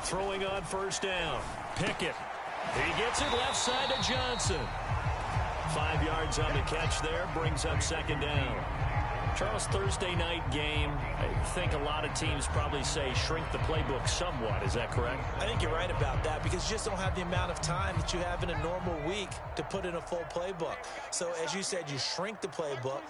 Throwing on first down. Pickett. He gets it left side to Johnson. 5 yards on the catch there. Brings up second down. Charles, Thursday night game, I think a lot of teams probably say shrink the playbook somewhat. Is that correct? I think you're right about that because you just don't have the amount of time that you have in a normal week to put in a full playbook. So as you said, you shrink the playbook,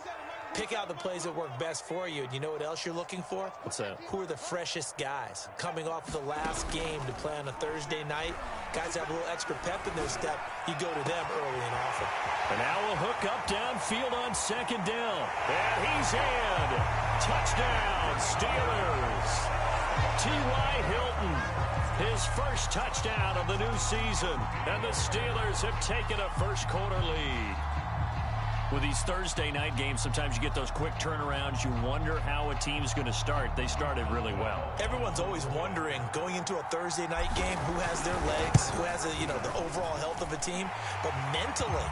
pick out the plays that work best for you. And you know what else you're looking for? What's that? Who are the freshest guys? Coming off the last game to play on a Thursday night, guys have a little extra pep in their step. You go to them early and often. And now a hook up downfield on second down. And he's in. Touchdown, Steelers. T.Y. Hilton, his first touchdown of the new season. And the Steelers have taken a first quarter lead. With these Thursday night games, sometimes you get those quick turnarounds. You wonder how a team's going to start. They started really well. Everyone's always wondering, going into a Thursday night game, who has their legs, who has the overall health of a team. But mentally,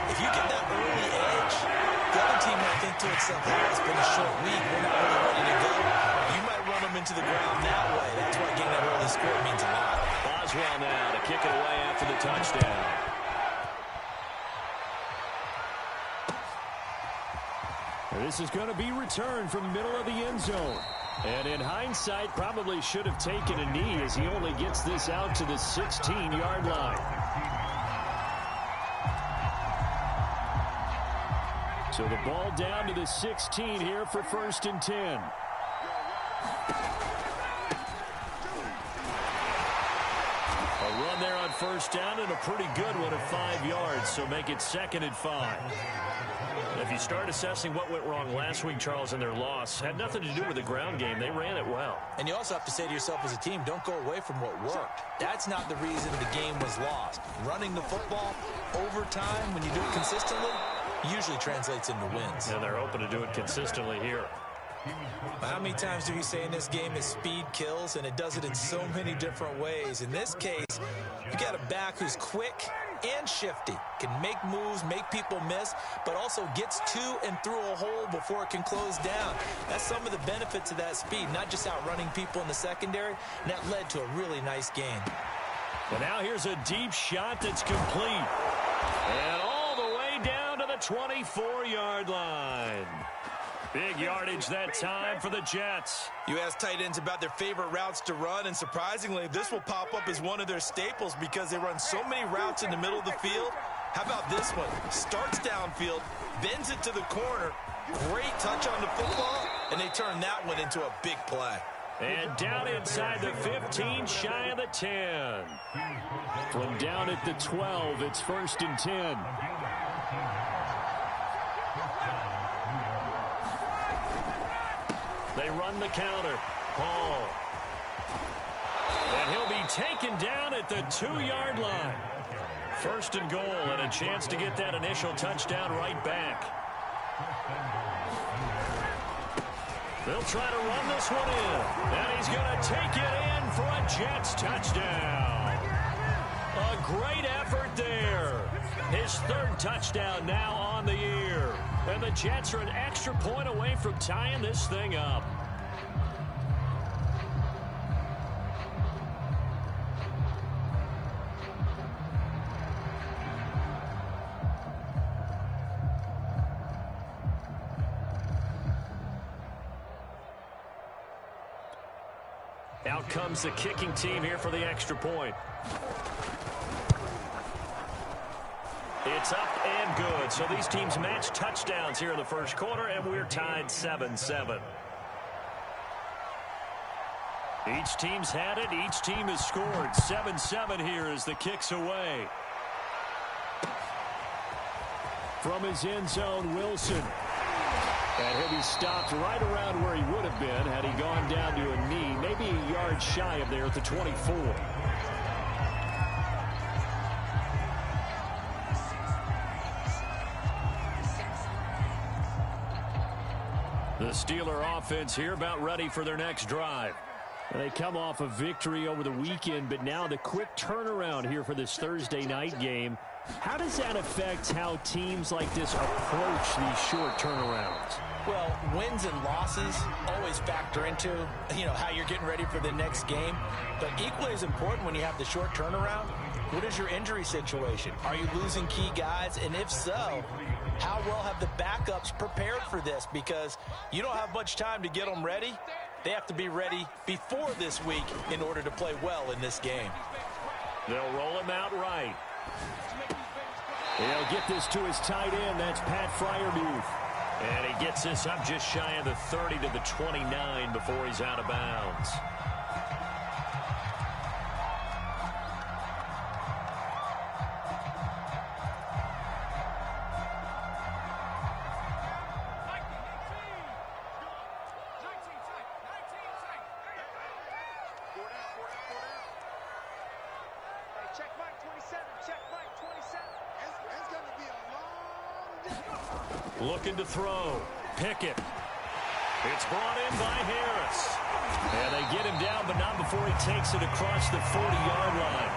if you get that early edge, the other team might think to itself, hey, it's been a short week. We're not really ready to go. You might run them into the ground that way. That's why getting that early score means a lot. Boswell now to kick it away after the touchdown. This is going to be returned from the middle of the end zone. And in hindsight, probably should have taken a knee as he only gets this out to the 16-yard line. So the ball down to the 16 here for 1st and 10. A run there on first down and a pretty good one at 5 yards, so make it 2nd and 5. If you start assessing what went wrong last week, Charles, in their loss, had nothing to do with the ground game. They ran it well. And you also have to say to yourself as a team, don't go away from what worked. That's not the reason the game was lost. Running the football over time, when you do it consistently, usually translates into wins. And they're hoping to do it consistently here. How many times do we say in this game that speed kills, and it does it in so many different ways? In this case, you got a back who's quick and shifty, can make moves, make people miss, but also gets to and through a hole before it can close down. That's some of the benefits of that speed, not just outrunning people in the secondary, and that led to a really nice gain. Well, now here's a deep shot that's complete. And all the way down to the 24-yard line. Big yardage that time for the Jets. You ask tight ends about their favorite routes to run, and surprisingly, this will pop up as one of their staples because they run so many routes in the middle of the field. How about this one? Starts downfield, bends it to the corner, great touch on the football, and they turn that one into a big play. And down inside the 15, shy of the 10. From down at the 12, it's 1st and 10. They run the counter. Hall. And he'll be taken down at the 2-yard line. 1st and goal and a chance to get that initial touchdown right back. They'll try to run this one in. And he's going to take it in for a Jets touchdown. A great effort there. His 3rd touchdown now on the year. And the Jets are an extra point away from tying this thing up. Out comes the kicking team here for the extra point. It's up and good. So these teams match touchdowns here in the first quarter, and we're tied 7-7. Each team's had it. Each team has scored. 7-7 here as the kick's away. From his end zone, Wilson. And he'll be stopped right around where he would have been had he gone down to a knee, maybe a yard shy of there at the 24. The Steeler offense here about ready for their next drive. They come off a victory over the weekend, but now the quick turnaround here for this Thursday night game. How does that affect how teams like this approach these short turnarounds? Well, wins and losses always factor into, how you're getting ready for the next game. But equally as important when you have the short turnaround, what is your injury situation? Are you losing key guys? And if so, how well have the backups prepared for this? Because you don't have much time to get them ready. They have to be ready before this week in order to play well in this game. They'll roll him out right. He'll get this to his tight end. That's Pat Fryermuth. And he gets this up just shy of the 30 to the 29 before he's out of bounds. Looking to throw. Pickett. It's brought in by Harris. And they get him down, but not before he takes it across the 40-yard line.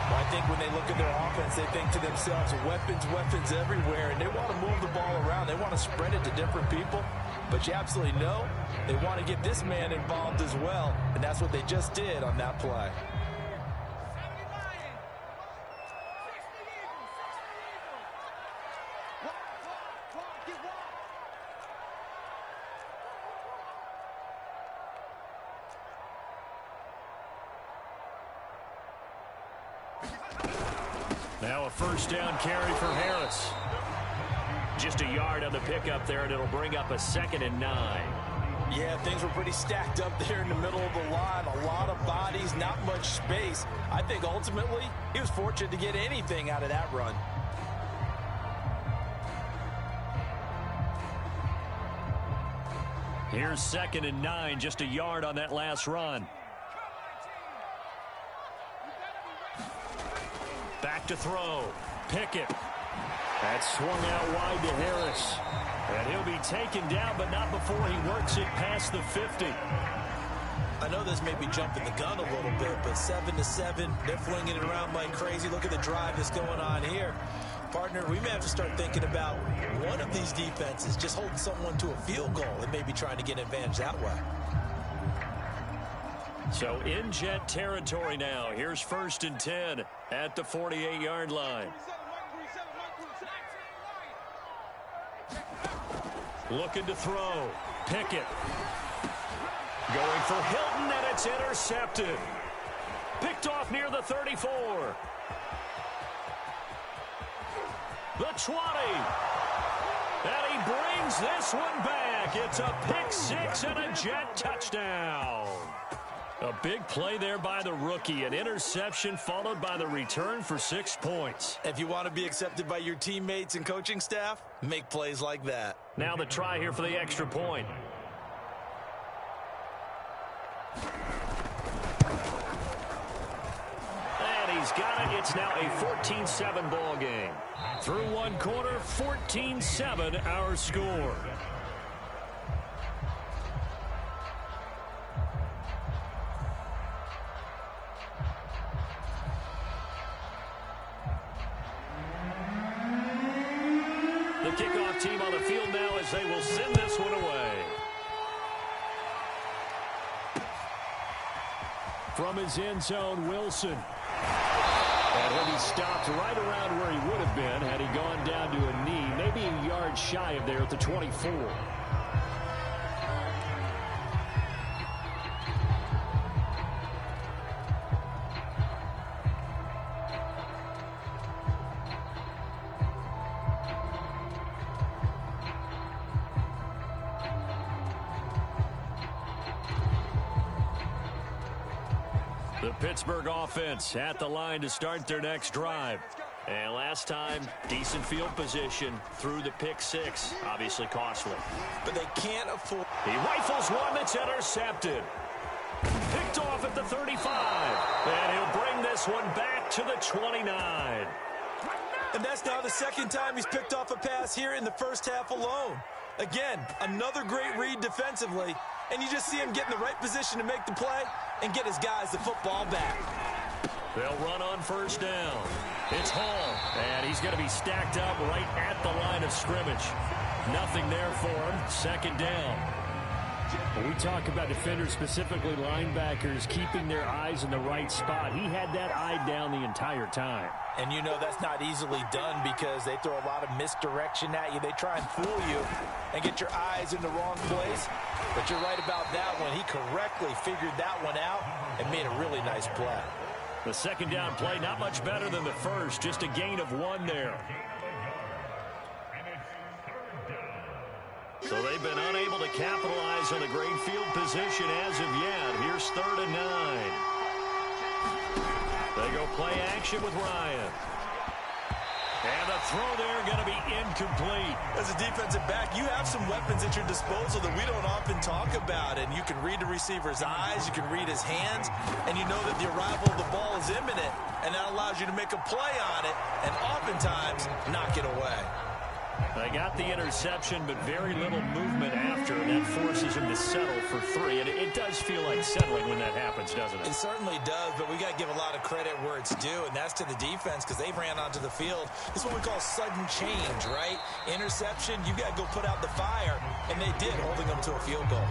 Well, I think when they look at their offense, they think to themselves, weapons everywhere, and they want to move the ball around. They want to spread it to different people. But you absolutely know they want to get this man involved as well, and that's what they just did on that play. Now a first down carry for Harris. Just a yard on the pickup there, and it'll bring up a 2nd and 9. Yeah, things were pretty stacked up there in the middle of the line. A lot of bodies, not much space. I think ultimately he was fortunate to get anything out of that run. Here's 2nd and 9, just a yard on that last run. Back to throw. Pickett. That's swung out wide to Harris. And he'll be taken down, but not before he works it past the 50. I know this may be jumping the gun a little bit, but 7-7, they're flinging it around like crazy. Look at the drive that's going on here. Partner, we may have to start thinking about one of these defenses just holding someone to a field goal and maybe trying to get an advantage that way. So in Jet territory now. Here's 1st and 10 at the 48-yard line. Looking to throw. Pickett. Going for Hilton, and it's intercepted. Picked off near the 34. The 20. And he brings this one back. It's a pick 6 and a Jet touchdown. A big play there by the rookie. An interception followed by the return for 6 points. If you want to be accepted by your teammates and coaching staff, make plays like that. Now the try here for the extra point. And he's got it. It's now a 14-7 ball game. Through one quarter, 14-7 our score. The kickoff team on the field now as they will send this one away. From his end zone, Wilson. And he'll be stopped right around where he would have been had he gone down to a knee, maybe a yard shy of there at the 24. The Pittsburgh offense at the line to start their next drive. And last time, decent field position through the pick 6. Obviously costly. But they can't afford. He rifles one that's intercepted. Picked off at the 35. And he'll bring this one back to the 29. And that's now the second time he's picked off a pass here in the first half alone. Again, another great read defensively. And you just see him get in the right position to make the play and get his guys the football back. They'll run on first down. It's Hall, and he's going to be stacked up right at the line of scrimmage. Nothing there for him. Second down. When we talk about defenders, specifically linebackers, keeping their eyes in the right spot, he had that eye down the entire time. And you know that's not easily done because they throw a lot of misdirection at you. They try and fool you and get your eyes in the wrong place. But you're right about that one. He correctly figured that one out and made a really nice play. The second down play, not much better than the first, just a gain of 1 there. So they've been unable to capitalize on the great field position as of yet. Here's 3rd and 9. They go play action with Ryan. And the throw there going to be incomplete. As a defensive back, you have some weapons at your disposal that we don't often talk about. And you can read the receiver's eyes, you can read his hands, and you know that the arrival of the ball is imminent. And that allows you to make a play on it and oftentimes knock it away. They got the interception, but very little movement after, and that forces him to settle for 3. And it does feel like settling when that happens, doesn't it? It certainly does, but we got to give a lot of credit where it's due, and that's to the defense because they ran onto the field. This is what we call sudden change, right? Interception, you got to go put out the fire, and they did, holding them to a field goal.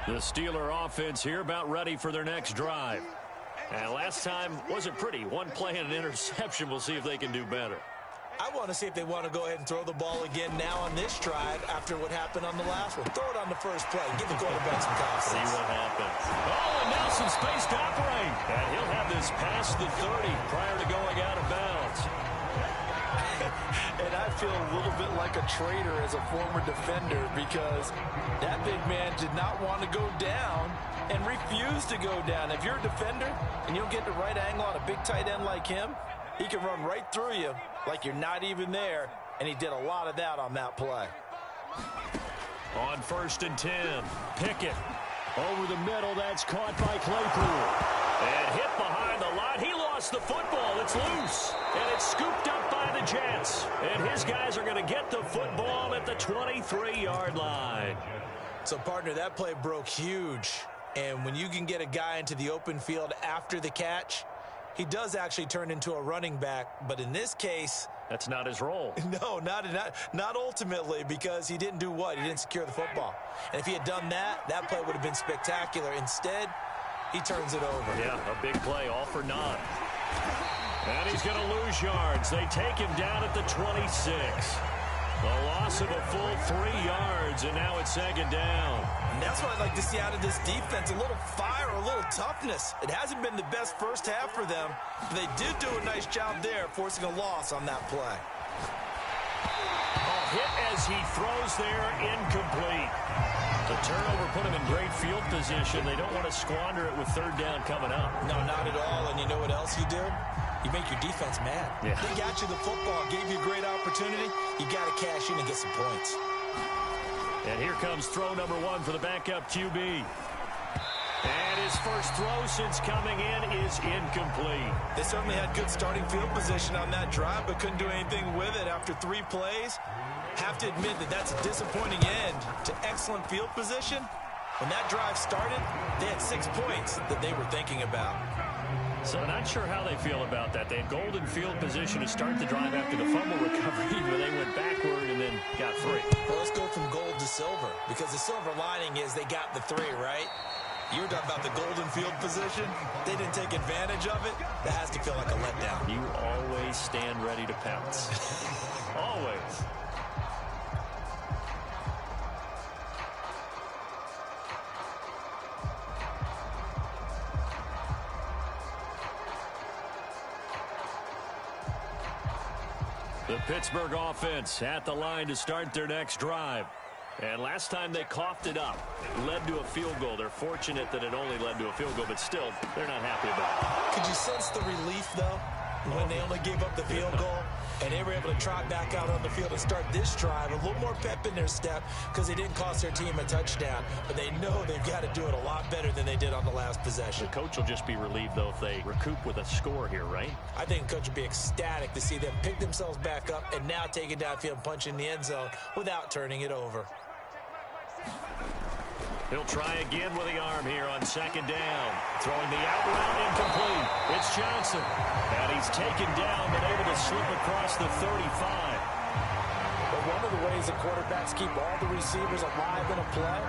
The Steeler offense here about ready for their next drive. And last time wasn't pretty. 1 play and an interception. We'll see if they can do better. I want to see if they want to go ahead and throw the ball again now on this drive after what happened on the last one. Throw it on the first play. Give the quarterback some confidence. See what happens. Oh, and now some space to operate. And he'll have this past the 30 prior to going out of bounds. And I feel a little bit like a traitor as a former defender because that big man did not want to go down and refused to go down. If you're a defender and you don't get the right angle on a big tight end like him, he can run right through you like you're not even there, and he did a lot of that on that play. On 1st and 10, Pickett over the middle. That's caught by Claypool. And hit behind the line. He lost the football. It's loose. And it's scooped up by the Jets. And his guys are going to get the football at the 23-yard line. So, partner, that play broke huge. And when you can get a guy into the open field after the catch, he does actually turn into a running back. But in this case, that's not his role. No, not ultimately, because he didn't do what? He didn't secure the football. And if he had done that, that play would have been spectacular. Instead, he turns it over. Yeah, a big play, all for naught. And he's going to lose yards. They take him down at the 26. A loss of a full 3 yards, and now it's 2nd down. And that's what I'd like to see out of this defense, a little fire, a little toughness. It hasn't been the best first half for them, but they did do a nice job there, forcing a loss on that play. A hit as he throws there, incomplete. The turnover put him in great field position. They don't want to squander it with 3rd down coming up. No, not at all, and you know what else you do? You make your defense mad. Yeah. They got you the football, gave you a great opportunity. You got to cash in and get some points. And here comes throw number 1 for the backup QB. And his first throw since coming in is incomplete. They certainly had good starting field position on that drive, but couldn't do anything with it after 3 plays. Have to admit that that's a disappointing end to excellent field position. When that drive started, they had 6 points that they were thinking about. So not sure how they feel about that. They had golden field position to start the drive after the fumble recovery, but they went backward and then got 3. Well, let's go from gold to silver, because the silver lining is they got the 3, right? You were talking about the golden field position. They didn't take advantage of it. That has to feel like a letdown. You always stand ready to pounce. Always. The Pittsburgh offense at the line to start their next drive. And last time they coughed it up, led to a field goal. They're fortunate that it only led to a field goal, but still, they're not happy about it. Could you sense the relief, though, when they only gave up the field goal? And they were able to trot back out on the field and start this drive. A little more pep in their step because they didn't cost their team a touchdown. But they know they've got to do it a lot better than they did on the last possession. The coach will just be relieved, though, if they recoup with a score here, right? I think the coach will be ecstatic to see them pick themselves back up and now take it downfield and punch in the end zone without turning it over. He'll try again with the arm here on second down. Throwing the out route incomplete. It's Johnson. And he's taken down but able to slip across the 35. But one of the ways the quarterbacks keep all the receivers alive in a play,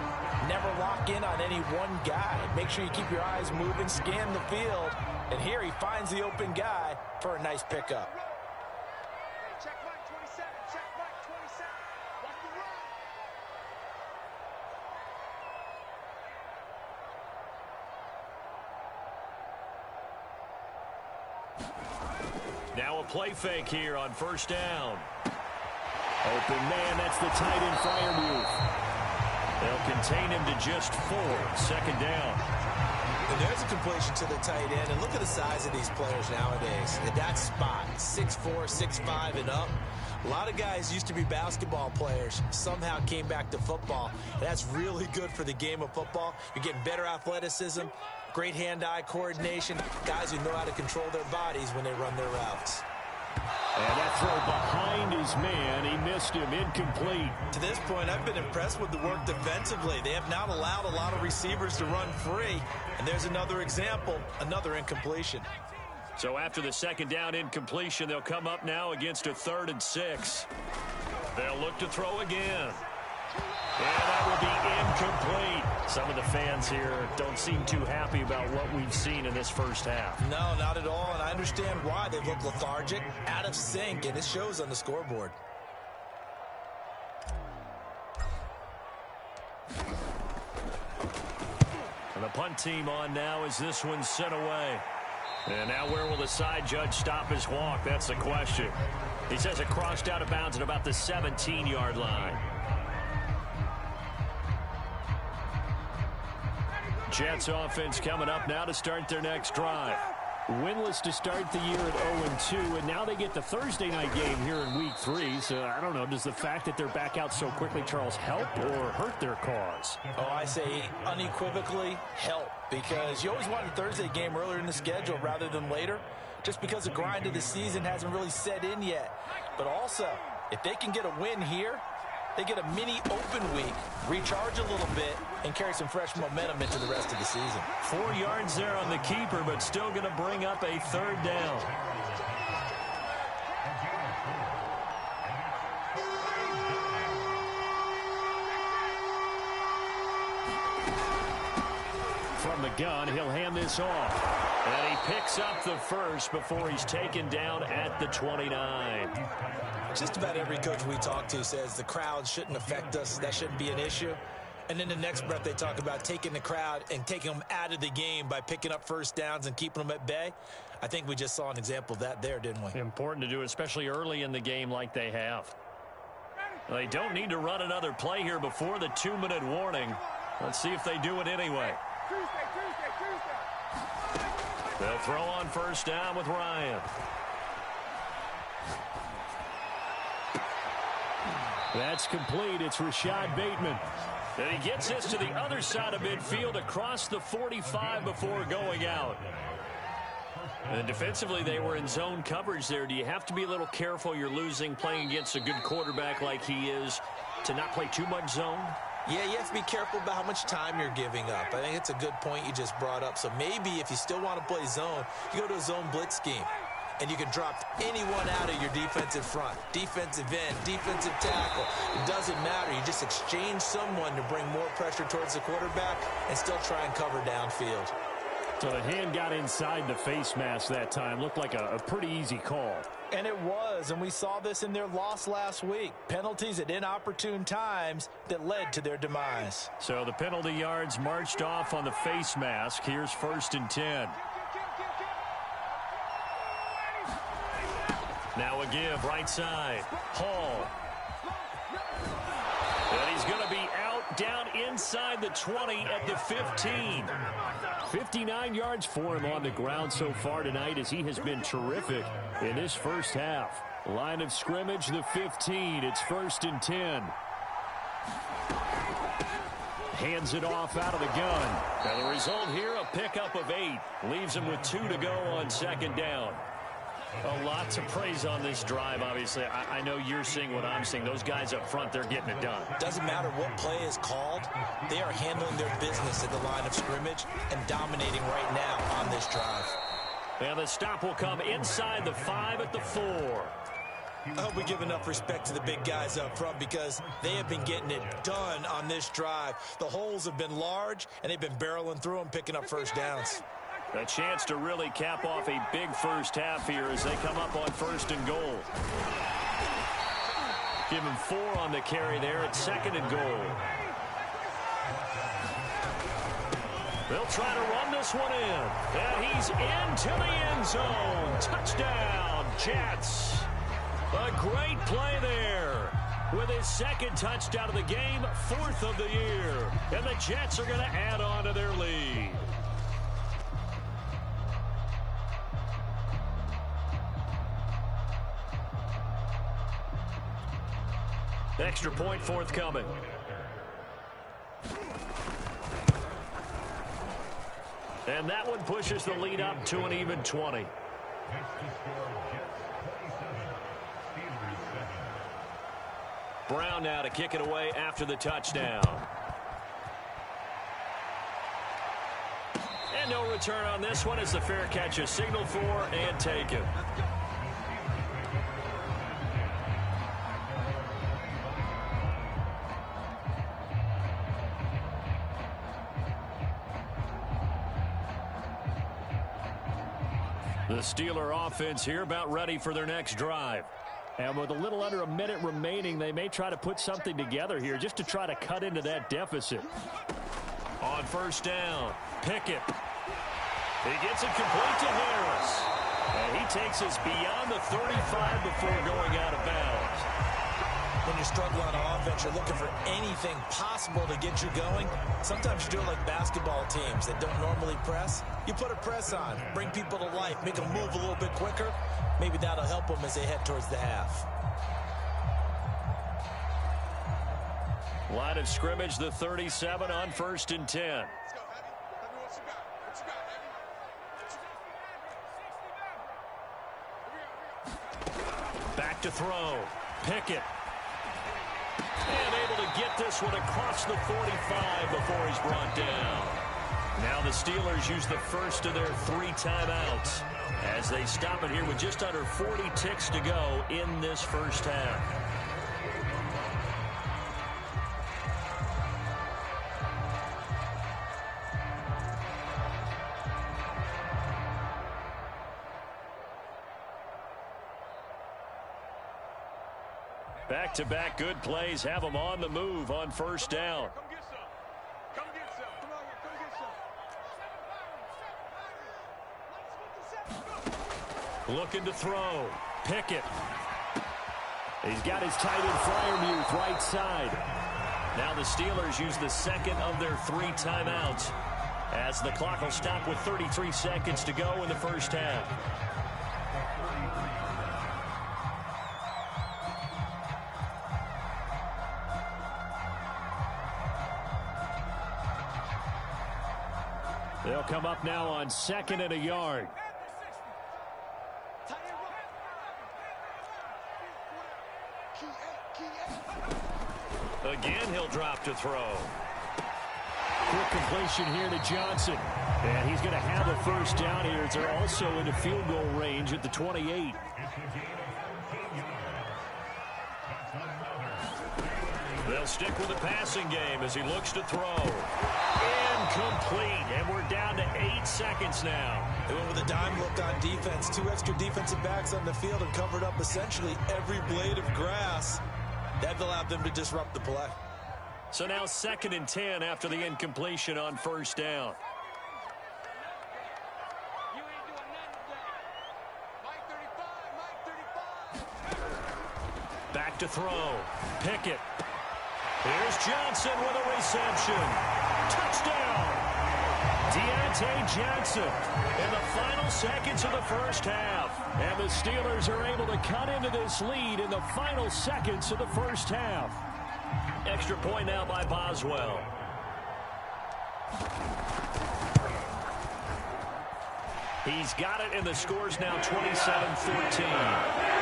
never lock in on any one guy. Make sure you keep your eyes moving, scan the field. And here he finds the open guy for a nice pickup. Now a play fake here on first down. Open man, that's the tight end Freiermuth. They'll contain him to just 4. Second down. And there's a completion to the tight end. And look at the size of these players nowadays. At that spot, 6'4", 6'5", and up. A lot of guys used to be basketball players, somehow came back to football. And that's really good for the game of football. You're getting better athleticism, great hand-eye coordination, guys who know how to control their bodies when they run their routes. And that throw behind his man, he missed him, incomplete. To this point, I've been impressed with the work defensively. They have not allowed a lot of receivers to run free. And there's another example, another incompletion. So after the second down incompletion, they'll come up now against a 3rd and 6. They'll look to throw again. And that will be incomplete. Some of the fans here don't seem too happy about what we've seen in this first half. No, not at all, and I understand why. They look lethargic, out of sync, and it shows on the scoreboard. And the punt team on now as this one's sent away. And now where will the side judge stop his walk? That's the question. He says it crossed out of bounds at about the 17-yard line. Jets offense coming up now to start their next drive. Winless to start the year at 0-2, and now they get the Thursday night game here in Week 3. So, I don't know, does the fact that they're back out so quickly, Charles, help or hurt their cause? Oh, I say unequivocally help, because you always want a Thursday game earlier in the schedule rather than later, just because the grind of the season hasn't really set in yet. But also, if they can get a win here, they get a mini open week, recharge a little bit, and carry some fresh momentum into the rest of the season. 4 yards there on the keeper, but still going to bring up a 3rd down. From the gun, he'll hand this off. And he picks up the first before he's taken down at the 29. Just about every coach we talk to says the crowd shouldn't affect us. That shouldn't be an issue. And in the next breath, they talk about taking the crowd and taking them out of the game by picking up first downs and keeping them at bay. I think we just saw an example of that there, didn't we? Important to do, especially early in the game like they have. They don't need to run another play here before the 2-minute warning. Let's see if they do it anyway. They'll throw on first down with Ryan. That's complete. It's Rashad Bateman. And he gets this to the other side of midfield across the 45 before going out. And defensively, they were in zone coverage there. Do you have to be a little careful? You're losing playing against a good quarterback like he is to not play too much zone? Yeah, you have to be careful about how much time you're giving up. I think it's a good point you just brought up. So maybe if you still want to play zone, you go to a zone blitz scheme. And you can drop anyone out of your defensive front, defensive end, defensive tackle. It doesn't matter. You just exchange someone to bring more pressure towards the quarterback and still try and cover downfield. So the hand got inside the face mask that time. Looked like a pretty easy call. And it was, and we saw this in their loss last week. Penalties at inopportune times that led to their demise. So the penalty yards marched off on the face mask. Here's 1st and 10. Now a give, right side. Hall. And he's going to be out down inside the 20 at the 15. 59 yards for him on the ground so far tonight as he has been terrific in this first half. Line of scrimmage, the 15. It's 1st and 10. Hands it off out of the gun. And the result here, a pickup of 8. Leaves him with 2 to go on 2nd down. A lot to praise on this drive, obviously. I know you're seeing what I'm seeing. Those guys up front, they're getting it done. Doesn't matter what play is called. They are handling their business at the line of scrimmage and dominating right now on this drive. And the stop will come inside the 5 at the 4. I hope we give enough respect to the big guys up front because they have been getting it done on this drive. The holes have been large, and they've been barreling through them, picking up first downs. A chance to really cap off a big first half here as they come up on 1st and goal. Give him 4 on the carry there at 2nd and goal. They'll try to run this one in. And he's into the end zone. Touchdown, Jets. A great play there. With his 2nd touchdown of the game, 4th of the year. And the Jets are going to add on to their lead. Extra point forthcoming. And that one pushes the lead up to an even 20. Brown now to kick it away after the touchdown. And no return on this one as the fair catch is signaled for and taken. The Steeler offense here about ready for their next drive. And with a little under a minute remaining, they may try to put something together here just to try to cut into that deficit. On 1st down, Pickett. He gets it complete to Harris. And he takes us beyond the 35 before going out of bounds. When you're struggling on offense, you're looking for anything possible to get you going. Sometimes you do it like basketball teams that don't normally press. You put a press on, bring people to life, make them move a little bit quicker. Maybe that'll help them as they head towards the half. Line of scrimmage, the 37 on 1st and 10. Back to throw. Pickett. And able to get this one across the 45 before he's brought down. Now the Steelers use the first of their 3 timeouts as they stop it here with just under 40 ticks to go in this first half. Back-to-back good plays have them on the move on 1st down. Looking to throw. Pickett. He's got his tight end Freiermuth right side. Now the Steelers use the 2nd of their 3 timeouts as the clock will stop with 33 seconds to go in the first half. They'll come up now on 2nd and a yard. Again, he'll drop to throw. Quick completion here to Johnson. And he's going to have a first down here. They're also into field goal range at the 28. They'll stick with the passing game as he looks to throw. Incomplete, and we're down to 8 seconds now. They went with a dime look on defense. 2 extra defensive backs on the field and covered up essentially every blade of grass. That allowed them to disrupt the play. So now 2nd and 10 after the incompletion on 1st down. Back to throw. Pickett. Here's Johnson with a reception. Touchdown. Johnson in the final seconds of the first half. And the Steelers are able to cut into this lead in the final seconds of the first half. Extra point now by Boswell. He's got it, and the score's now 27-14.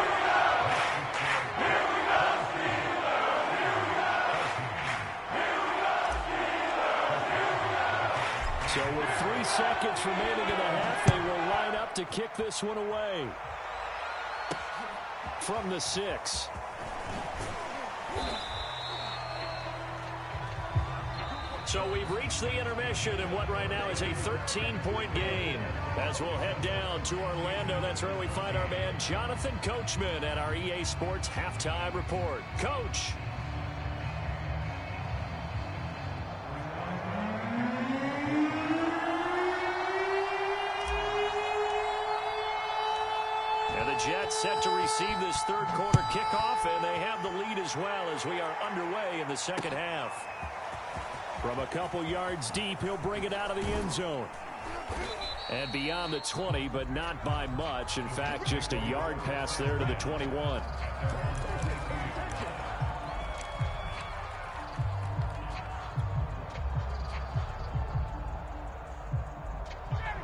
So with 3 seconds remaining in the half, they will line up to kick this one away. From the 6. So we've reached the intermission in what right now is a 13-point game. As we'll head down to Orlando, that's where we find our man Jonathan Coachman at our EA Sports Halftime Report. Coach. Jets set to receive this third quarter kickoff, and they have the lead as well as we are underway in the second half. From a couple yards deep, he'll bring it out of the end zone. And beyond the 20, but not by much. In fact, just a yard pass there to the 21.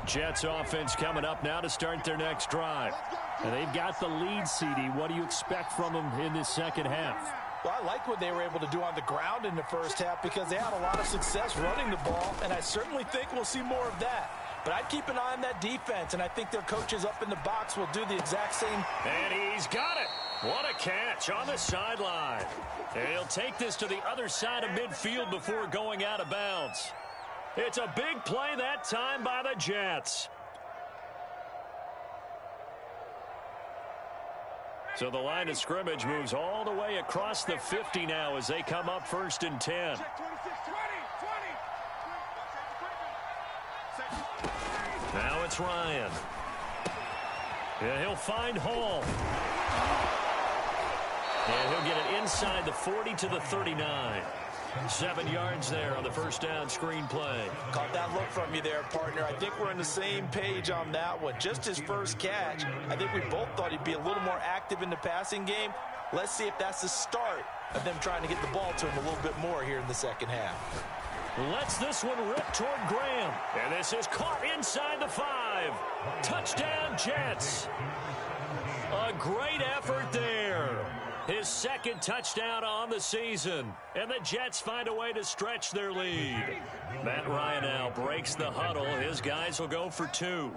Jets offense coming up now to start their next drive. And they've got the lead, CD. What do you expect from them in this second half? Well, I like what they were able to do on the ground in the first half because they had a lot of success running the ball, and I certainly think we'll see more of that. But I'd keep an eye on that defense, and I think their coaches up in the box will do the exact same. And he's got it. What a catch on the sideline. And he'll take this to the other side of midfield before going out of bounds. It's a big play that time by the Jets. So the line of scrimmage moves all the way across the 50 now as they come up 1st and 10. Now it's Ryan. And he'll find Hall. And he'll get it inside the 40 to the 39. 7 yards there on the first down screen play. Caught that look from you there, partner. I think we're on the same page on that one. Just his first catch. I think we both thought he'd be a little more active in the passing game. Let's see if that's the start of them trying to get the ball to him a little bit more here in the second half. Lets this one rip toward Graham. And this is caught inside the 5. Touchdown, Jets. A great effort there. His second touchdown on the season. And the Jets find a way to stretch their lead. Matt Ryan now breaks the huddle. His guys will go for 2.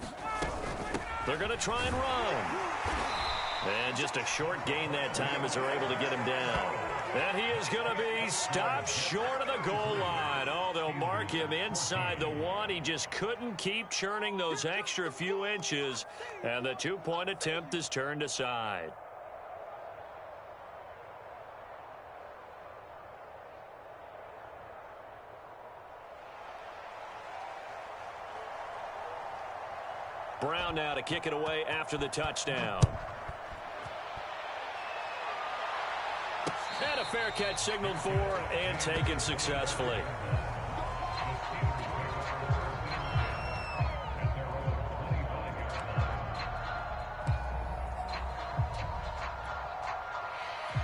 They're going to try and run. And just a short gain that time as they're able to get him down. And he is going to be stopped short of the goal line. Oh, they'll mark him inside the 1. He just couldn't keep churning those extra few inches. And the 2-point attempt is turned aside. Brown now to kick it away after the touchdown. And a fair catch signaled for and taken successfully.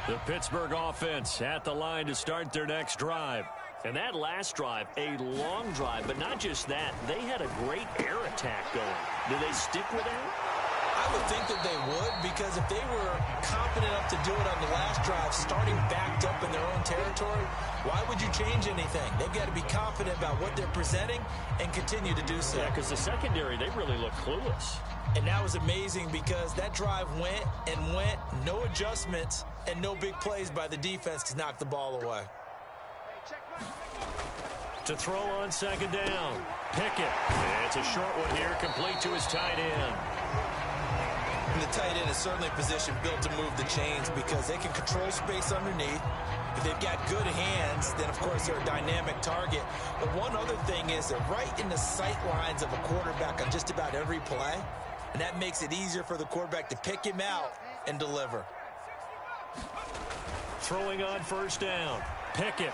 The Pittsburgh offense at the line to start their next drive. And that last drive, a long drive, but not just that. They had a great air attack going. Do they stick with that? I would think that they would, because if they were confident enough to do it on the last drive, starting backed up in their own territory, why would you change anything? They've got to be confident about what they're presenting and continue to do so. Yeah, because the secondary, they really look clueless. And that was amazing because that drive went and went, no adjustments, and no big plays by the defense to knock the ball away. To throw on second down. Pickett. It's a short one here, complete to his tight end. And the tight end is certainly a position built to move the chains because they can control space underneath. If they've got good hands, then, of course, they're a dynamic target. But one other thing is they're right in the sight lines of a quarterback on just about every play. And that makes it easier for the quarterback to pick him out and deliver. Throwing on first down. Pickett.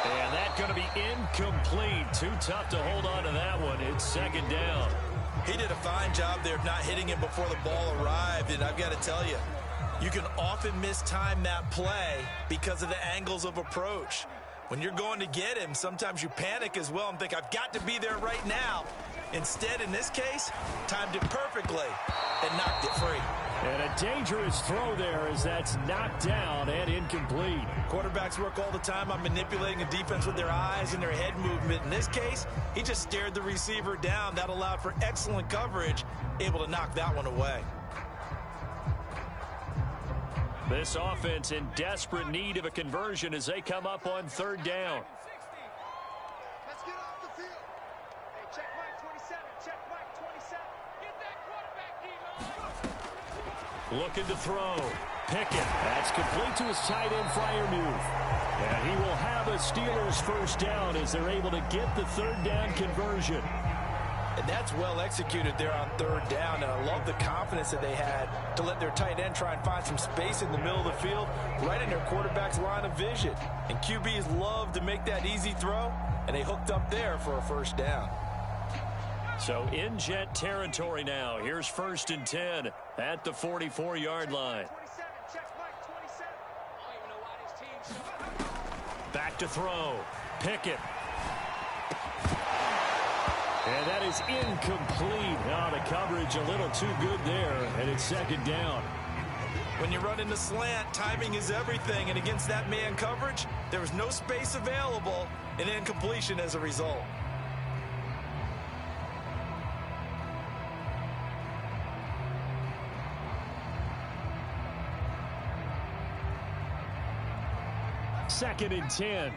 And that's going to be Incomplete. Too tough to hold on to that one. It's second down. He did a fine job there of not hitting him before the ball arrived, and I've got to tell you, you can often mistime that play because of the angles of approach. When you're going to get him, sometimes you panic as well and think, I've got to be there right now. Instead, in this case, timed it perfectly and knocked it free. And a dangerous throw there as that's knocked down and incomplete. Quarterbacks work all the time on manipulating a defense with their eyes and their head movement. In this case, he just stared the receiver down. That allowed for excellent coverage, able to knock that one away. This offense in desperate need of a conversion as they come up on third down. Let's get off the field. Hey, check Mike 27. Check Mike 27. Get that quarterback, D-line. Looking to throw. Pickett. That's complete to his tight end Freiermuth. And he will have a Steelers first down as they're able to get the third down conversion. And that's well executed there on third down. And I love the confidence that they had to let their tight end try and find some space in the middle of the field, right in their quarterback's line of vision. And QBs love to make that easy throw, and they hooked up there for a first down. So in Jet territory now. Here's 1st and 10 at the 44-yard line. 27. Check Mike 27. I don't even know why this team. Back to throw. Pickett. And that is incomplete. Oh, the coverage a little too good there, and it's second down. When you run into slant, timing is everything, and against that man coverage, there was no space available, and incompletion as a result. Second and 10.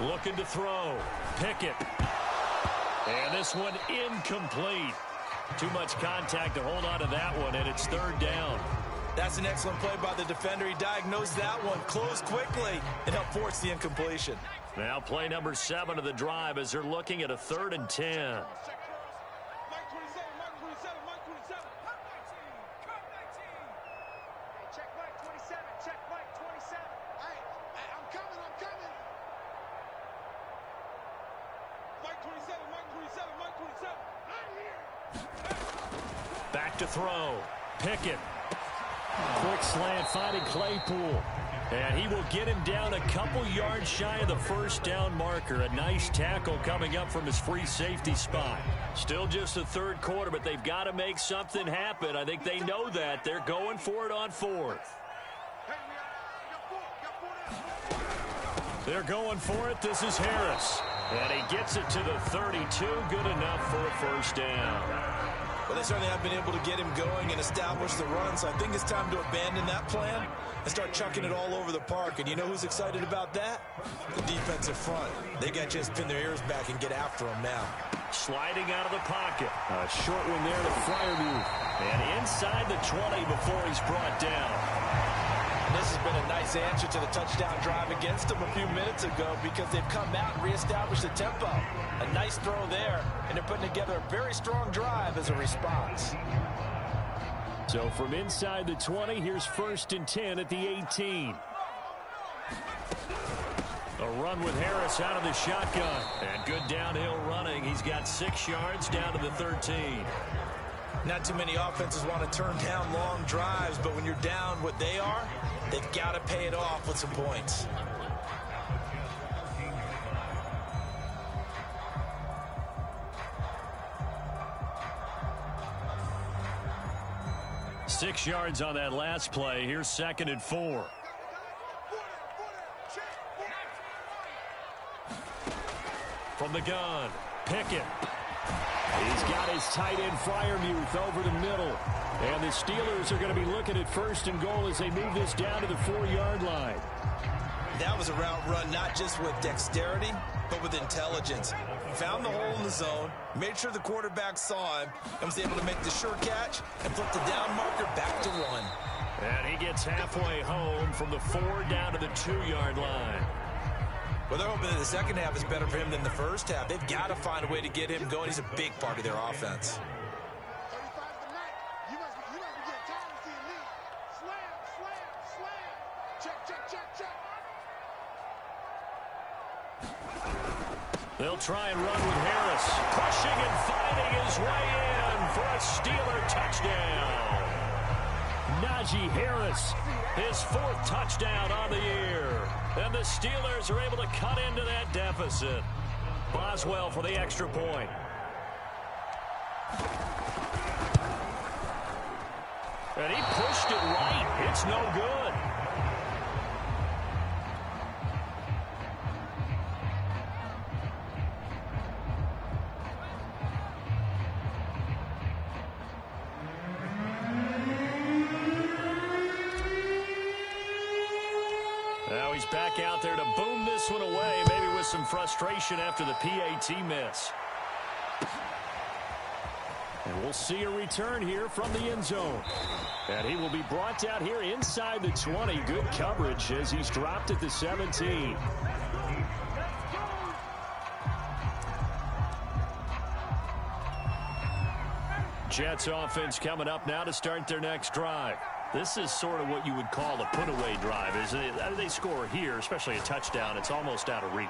Looking to throw. Pickett. And this one incomplete. Too much contact to hold on to that one, and it's third down. That's an excellent play by the defender. He diagnosed that one, closed quickly, and helped force the incompletion. Now play number 7 of the drive as they're looking at a 3rd and 10. Back to throw. Pickett. Quick slant finding Claypool. And he will get him down a couple yards shy of the first down marker. A nice tackle coming up from his free safety spot. Still just the third quarter, but they've got to make something happen. I think they know that. They're going for it on 4th. They're going for it. This is Harris. And he gets it to the 32. Good enough for a first down. Well, they certainly have been able to get him going and establish the run, so I think it's time to abandon that plan and start chucking it all over the park. And you know who's excited about that? The defensive front. They got to just pin their ears back and get after him now. Sliding out of the pocket. A short one there to Freiermuth. And inside the 20 before he's brought down. And this has been a nice answer to the touchdown drive against them a few minutes ago because they've come out and reestablished the tempo. A nice throw there, and they're putting together a very strong drive as a response. So from inside the 20, here's 1st and 10 at the 18. A run with Harris out of the shotgun. And good downhill running. He's got 6 yards down to the 13. Not too many offenses want to turn down long drives, but when you're down what they are, they've got to pay it off with some points. Six yards on that last play. Here's 2nd and 4. From the gun, Pickett. He's got his tight end Freiermuth over the middle. And the Steelers are going to be looking at 1st and goal as they move this down to the 4-yard line. That was a route run not just with dexterity, but with intelligence. Found the hole in the zone, made sure the quarterback saw him, and was able to make the sure catch and flip the down marker back to 1. And he gets halfway home from the 4 down to the 2-yard line. Well, they're hoping that the second half is better for him than the first half. They've got to find a way to get him going. He's a big part of their offense. They'll try and run with Harris. Pushing and fighting his way in for a Steeler touchdown. Najee Harris, his 4th touchdown on the year. And the Steelers are able to cut into that deficit. Boswell for the extra point. And he pushed it right. It's no good. Now he's back out there to boom this one away, maybe with some frustration after the PAT miss. And we'll see a return here from the end zone. And he will be brought down here inside the 20. Good coverage as he's dropped at the 17. Jets offense coming up now to start their next drive. This is sort of what you would call a put-away drive, isn't it? They score here, especially a touchdown. It's almost out of reach.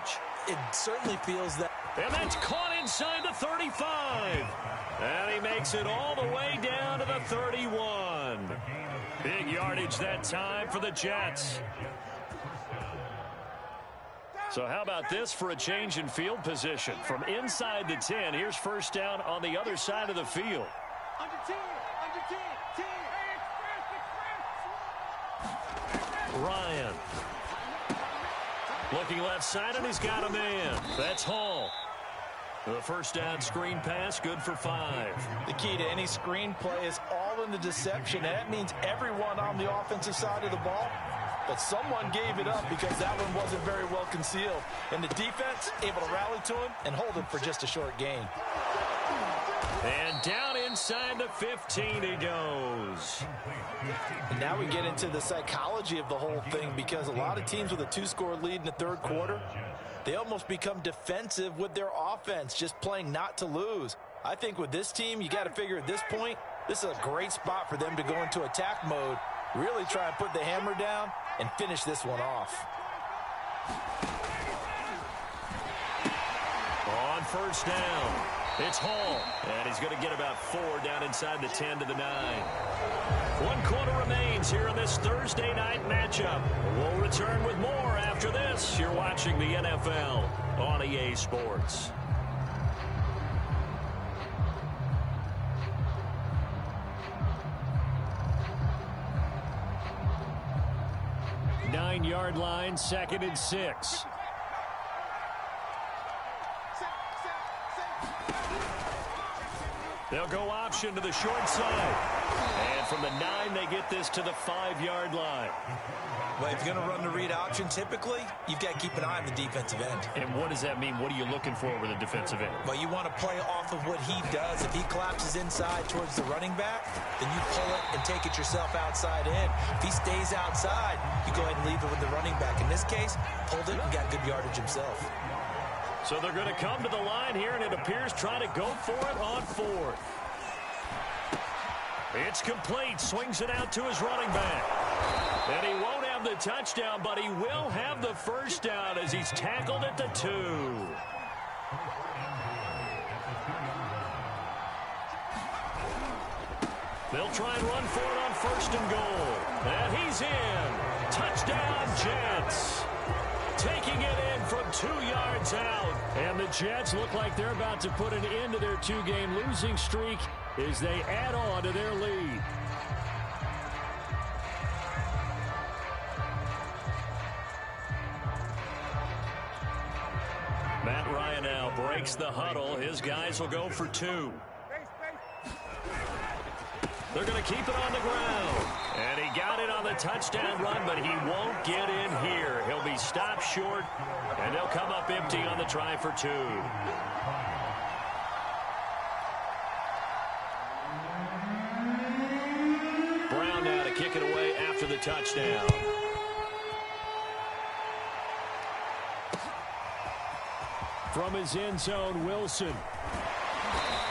It certainly feels that. And that's caught inside the 35. And he makes it all the way down to the 31. Big yardage that time for the Jets. So how about this for a change in field position? From inside the 10, here's first down on the other side of the field. Under 10, under 10, 10. Ryan. Looking left side, and he's got a man. That's Hall. The first down screen pass, good for 5. The key to any screen play is all in the deception. And that means everyone on the offensive side of the ball. But someone gave it up because that one wasn't very well concealed. And the defense able to rally to him and hold him for just a short gain. And down inside the 15 he goes. And now we get into the psychology of the whole thing, because a lot of teams with a 2-score lead in the third quarter, they almost become defensive with their offense, just playing not to lose. I think with this team, you got to figure at this point, this is a great spot for them to go into attack mode, really try and put the hammer down and finish this one off. On first down, it's Hall, and he's going to get about 4 down inside the 10 to the 9. 1 quarter remains here in this Thursday night matchup. We'll return with more after this. You're watching the NFL on EA Sports. Nine-yard line, 2nd and 6. They'll go option to the short side. And from the 9, they get this to the 5-yard line. Well, if you're going to run the read option, typically, you've got to keep an eye on the defensive end. And what does that mean? What are you looking for with a defensive end? Well, you want to play off of what he does. If he collapses inside towards the running back, then you pull it and take it yourself outside in. If he stays outside, you go ahead and leave it with the running back. In this case, pulled it and got good yardage himself. So they're going to come to the line here, and it appears trying to go for it on 4th. It's complete. Swings it out to his running back. And he won't have the touchdown, but he will have the first down as he's tackled at the 2. They'll try and run for it on 1st and goal. And he's in. Touchdown, Jets. Taking it in from 2 yards out. And the Jets look like they're about to put an end to their 2-game losing streak as they add on to their lead. Matt Ryan now breaks the huddle. His guys will go for 2. They're going to keep it on the ground. And he got it on the touchdown run, but he won't get in here. He'll be stopped short, and they'll come up empty on the try for 2. Brown now to kick it away after the touchdown. From his end zone, Wilson.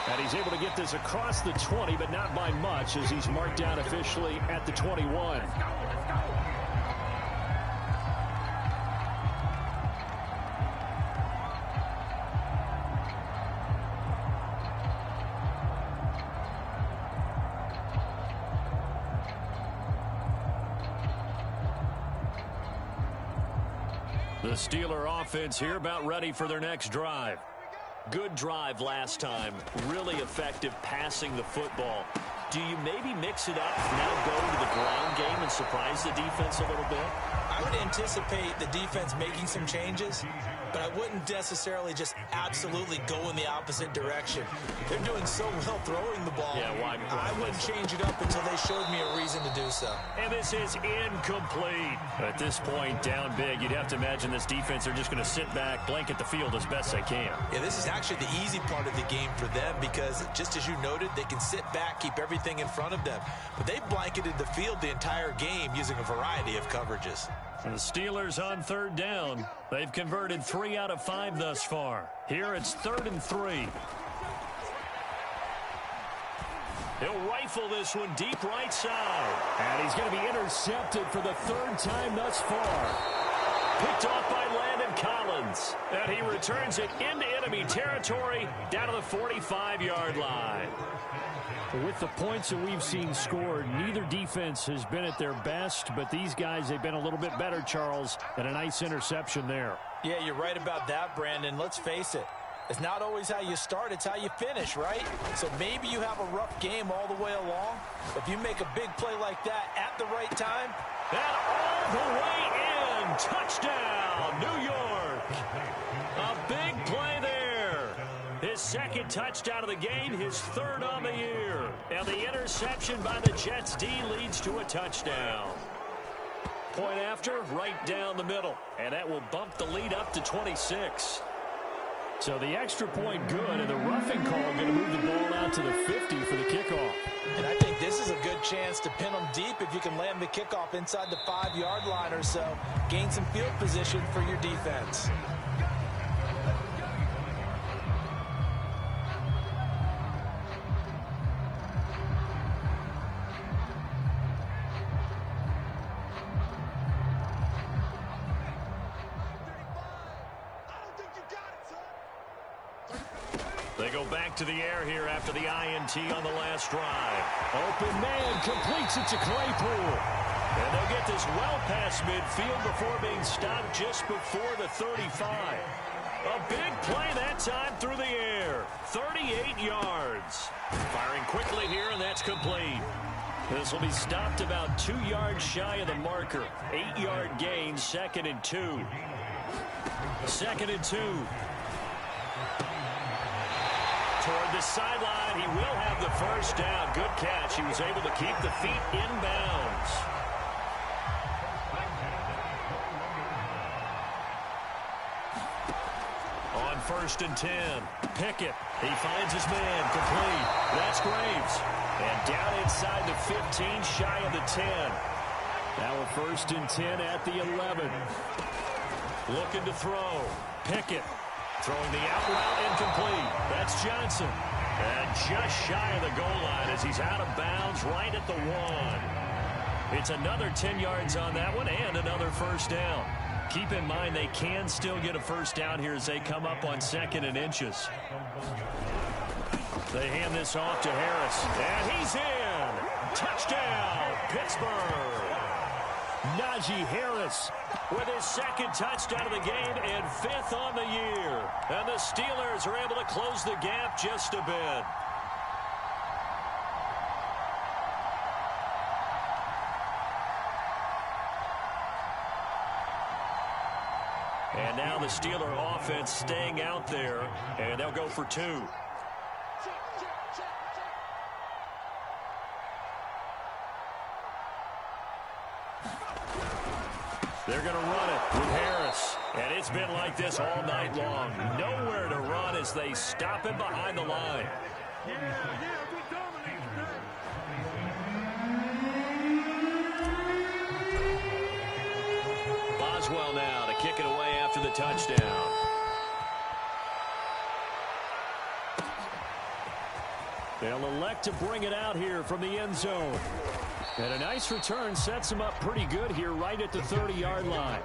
And he's able to get this across the 20, but not by much, as he's marked down officially at the 21. The Steeler offense here about ready for their next drive. Good drive last time. Really effective passing the football. Do you maybe mix it up, now go to the ground game and surprise the defense a little bit? I would anticipate the defense making some changes, but I wouldn't necessarily just absolutely go in the opposite direction. They're doing so well throwing the ball. Yeah, why I wouldn't change it up until they showed me a reason to do so. And this is incomplete. At this point, down big, you'd have to imagine this defense are just going to sit back, blanket the field as best they can. Yeah, this is actually the easy part of the game for them because, just as you noted, they can sit back, keep everything in front of them. But they blanketed the field the entire game using a variety of coverages. The Steelers on third down. They've converted 3 out of 5 thus far. Here it's 3rd and 3. He'll rifle this one deep right side. And he's going to be intercepted for the 3rd time thus far. Picked off by Landon Collins. And he returns it into enemy territory down to the 45-yard line. With the points that we've seen scored, neither defense has been at their best, but these guys, they've been a little bit better, Charles, and a nice interception there. Yeah, you're right about that, Brandon. Let's face it. It's not always how you start, it's how you finish, right? So maybe you have a rough game all the way along. If you make a big play like that at the right time. And all the way in. Touchdown, New York. A big play there. His 2nd touchdown of the game, his 3rd on the year. And the interception by the Jets D leads to a touchdown. Point after, right down the middle. And that will bump the lead up to 26. So the extra point good, and the roughing call going to move the ball out to the 50 for the kickoff. And I think this is a good chance to pin them deep if you can land the kickoff inside the 5-yard line or so. Gain some field position for your defense. They go back to the air here after the INT on the last drive. Open man completes it to Claypool. And they'll get this well past midfield before being stopped just before the 35. A big play that time through the air. 38 yards. Firing quickly here, and that's complete. This will be stopped about 2 yards shy of the marker. 8-yard gain, 2nd and 2. 2nd and 2. Toward the sideline, he will have the first down. Good catch. He was able to keep the feet inbounds. On 1st and 10, Pickett. He finds his man, complete. That's Graves. And down inside the 15, shy of the 10. Now a 1st and 10 at the 11. Looking to throw. Pickett. Throwing the out route incomplete. That's Johnson. And just shy of the goal line as he's out of bounds right at the 1. It's another 10 yards on that one and another first down. Keep in mind they can still get a first down here as they come up on 2nd and inches. They hand this off to Harris. And he's in. Touchdown, Pittsburgh. Najee Harris with his 2nd touchdown of the game and 5th on the year. And the Steelers are able to close the gap just a bit. And now the Steeler offense staying out there, and they'll go for 2. They're going to run it with Harris. And it's been like this all night long. Nowhere to run as they stop him behind the line. Boswell now to kick it away after the touchdown. They'll elect to bring it out here from the end zone. And a nice return sets them up pretty good here right at the 30-yard line.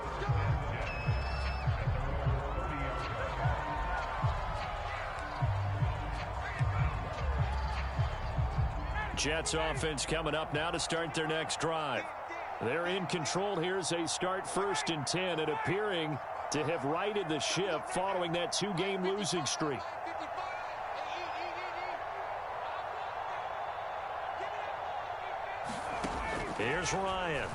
Jets offense coming up now to start their next drive. They're in control here as they start 1st and 10 and appearing to have righted the ship following that 2-game losing streak. Here's Ryan.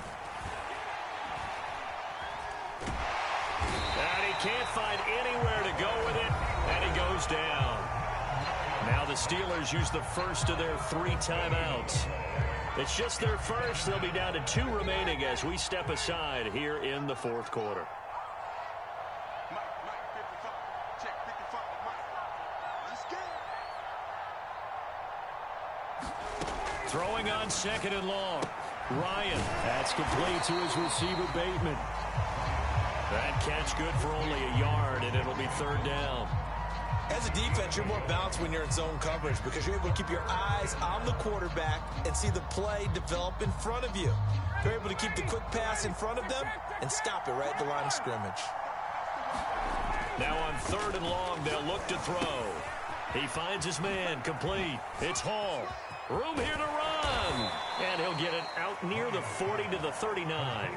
And he can't find anywhere to go with it, and he goes down. Now the Steelers use the first of their 3 timeouts. It's just their first. They'll be down to 2 remaining as we step aside here in the 4th quarter. Throwing on 2nd and long. Ryan. That's complete to his receiver, Bateman. That catch good for only a yard, and it'll be 3rd down. As a defense, you're more balanced when you're in zone coverage because you're able to keep your eyes on the quarterback and see the play develop in front of you. You're able to keep the quick pass in front of them and stop it right at the line of scrimmage. Now on 3rd and long, they'll look to throw. He finds his man, complete. It's Hall. Room here to run. And he'll get it out near the 40 to the 39.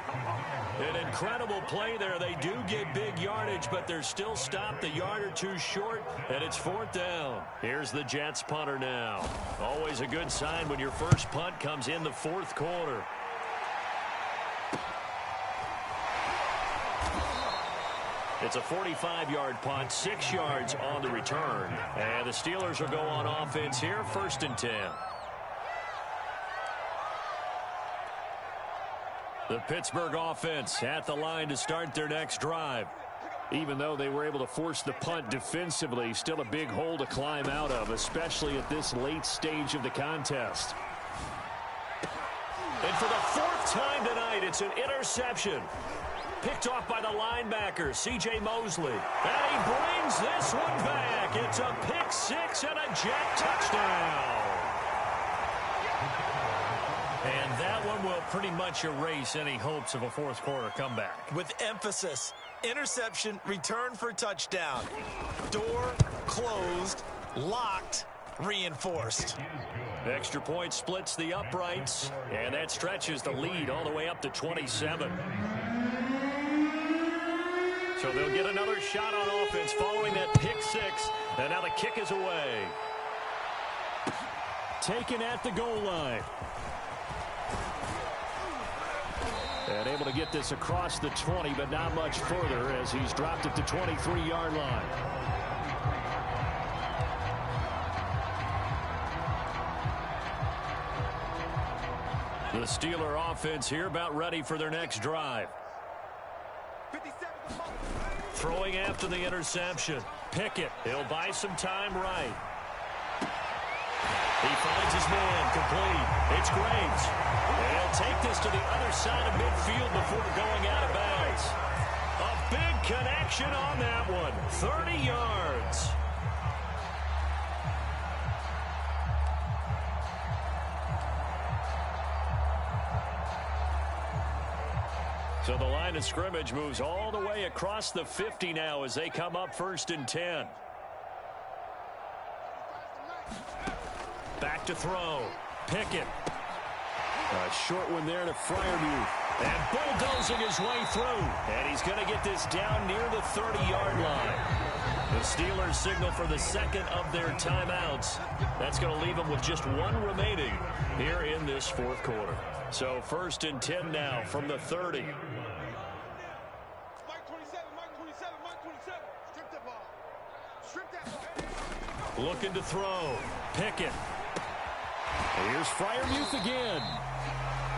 An incredible play there. They do get big yardage, but they're still stopped a yard or 2 short, and it's 4th down. Here's the Jets punter now. Always a good sign when your first punt comes in the 4th quarter. It's a 45-yard punt, 6 yards on the return. And the Steelers will go on offense here, 1st and 10. The Pittsburgh offense at the line to start their next drive. Even though they were able to force the punt defensively, still a big hole to climb out of, especially at this late stage of the contest. And for the 4th time tonight, it's an interception. Picked off by the linebacker, C.J. Mosley. And he brings this one back. It's a pick 6 and a Jet touchdown. And that one will pretty much erase any hopes of a 4th quarter comeback. With emphasis, interception, return for touchdown. Door closed, locked, reinforced. Extra point splits the uprights, and that stretches the lead all the way up to 27. So they'll get another shot on offense following that pick 6, and now the kick is away. Taken at the goal line. And able to get this across the 20, but not much further as he's dropped it to 23-yard line. The Steeler offense here about ready for their next drive. Throwing after the interception. Pickett. He'll buy some time right. He finds his man, complete. It's Graves. And he'll take this to the other side of midfield before going out of bounds. A big connection on that one. 30 yards. So the line of scrimmage moves all the way across the 50 now as they come up 1st and 10. Back to throw. Pickett. A short one there to Freiermuth. And bulldozing his way through. And he's going to get this down near the 30-yard line. The Steelers signal for the 2nd of their timeouts. That's going to leave them with just 1 remaining here in this 4th quarter. So 1st and 10 now from the 30. Looking to throw. Pickett. Here's Freiermuth again.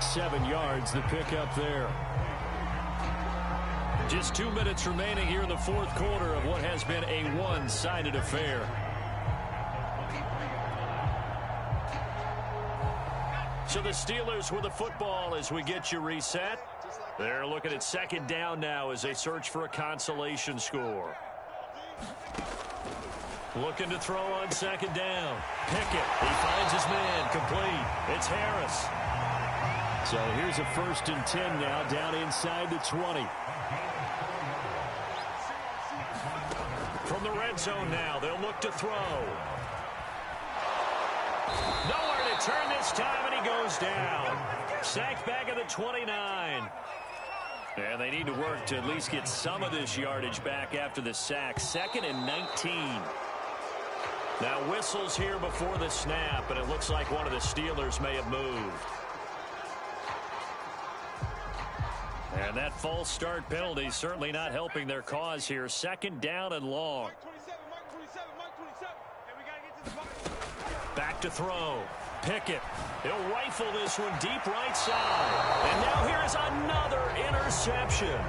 7 yards the pickup there. Just 2 minutes remaining here in the 4th quarter of what has been a one-sided affair. So the Steelers with the football as we get you reset. They're looking at 2nd down now as they search for a consolation score. Looking to throw on 2nd down. Pickett. He finds his man. Complete. It's Harris. So here's a 1st and 10 now down inside the 20. From the red zone now, they'll look to throw. Nowhere to turn this time, and he goes down. Sacked back at the 29. And they need to work to at least get some of this yardage back after the sack. 2nd and 19. Now whistles here before the snap, and it looks like one of the Steelers may have moved. And that false start penalty certainly not helping their cause here. 2nd down and long. Back to throw. Pickett. He'll rifle this one deep right side. And now here is another interception.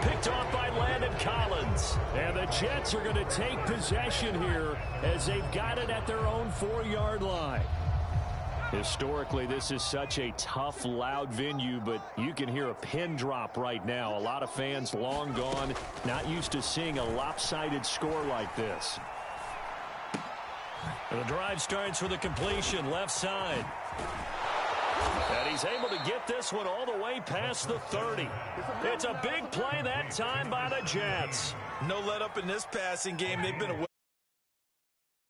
Picked off by Landon Collins. And the Jets are going to take possession here as they've got it at their own 4-yard line. Historically, this is such a tough, loud venue, but you can hear a pin drop right now. A lot of fans long gone, not used to seeing a lopsided score like this. And the drive starts with a completion left side. And he's able to get this one all the way past the 30. It's a big play that time by the Jets. No let up in this passing game. They've been a